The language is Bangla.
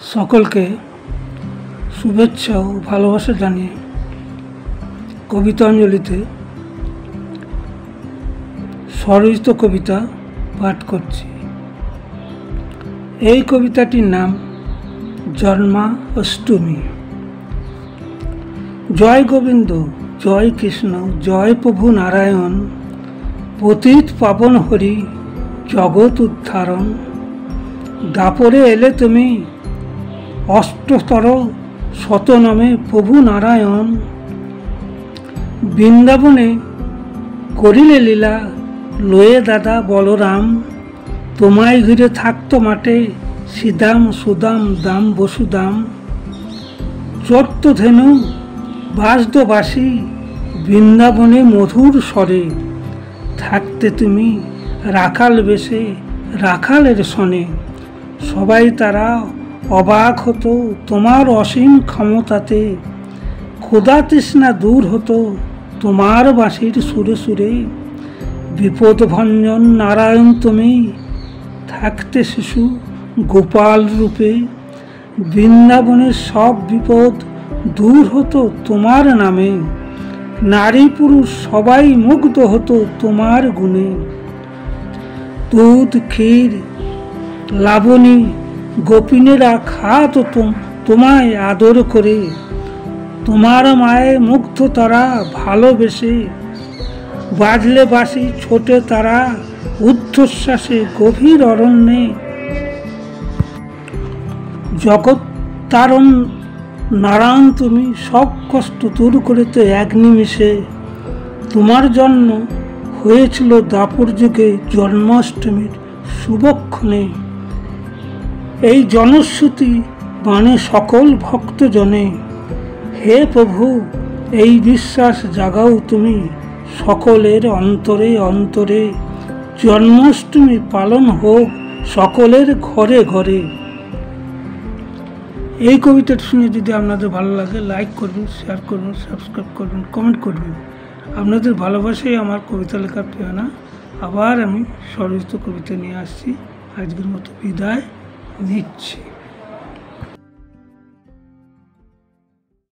সকলকে শুভেচ্ছা ও ভালোবাসা জানিয়ে কবিতাঞ্জলিতে স্বরচিত কবিতা পাঠ করছি। এই কবিতাটির নাম জন্মাষ্টমী। জয় গোবিন্দ, জয় কৃষ্ণ, জয় প্রভু নারায়ণ, পতিত পাবন হরি, জগৎ উদ্ধারণ। দাপরে এলে তুমি অষ্টতর শতনামে প্রভু নারায়ণ। বৃন্দাবনে করিলে লীলা, লয়ে দাদা বলরাম। তোমায় ঘিরে থাকতো মাঠে শ্রীদাম সুদাম দাম বসুদাম। চট্ট ধেনু বাসদবাসী, বৃন্দাবনে মধুর স্বরে। থাকতে তুমি রাখাল বেশে, রাখালের সনে। সবাই তারা অবাক হতো তোমার অসীম ক্ষমতাতে। ক্ষুধা তৃষ্ণা দূর হতো তোমার বাঁশির সুরে সুরে। বিপদ ভঞ্জন নারায়ণ তুমি, থাকতে শিশু গোপাল রূপে। বৃন্দাবনের সব বিপদ দূর হতো তোমার নামে। নারী পুরুষ সবাই মুগ্ধ হতো তোমার গুণে। দুধ ক্ষীর লাবণী গোপিনীরা খাত তোমায় আদর করে। তোমার মায়ে মুগ্ধ তারা ভালোবেসে। বাজলে বাঁশি ছোটে তারা ঊর্ধ্বশ্বাসে গভীর অরণ্যে। জগৎ তারণ নারায়ণ তুমি, সব কষ্ট দূর করিতে এক নিমিষে। তোমার জন্ম হয়েছিল দাপর যুগে জন্মাষ্টমীর শুভক্ষণে। এই জনশ্রুতি বাণে সকল ভক্তজনে। হে প্রভু, এই বিশ্বাস জাগাও তুমি সকলের অন্তরে অন্তরে। জন্মাষ্টমী পালন হোক সকলের ঘরে ঘরে। এই কবিতাটা শুনে যদি আপনাদের ভালো লাগে, লাইক করবেন, শেয়ার করবেন, সাবস্ক্রাইব করবেন, কমেন্ট করবেন। আপনাদের ভালোবাসাই আমার কবিতা লেখার প্রেরণা। আবার আমি স্বরচিত কবিতা নিয়ে আসছি। আজকের মতো বিদায় নিচ্ছি।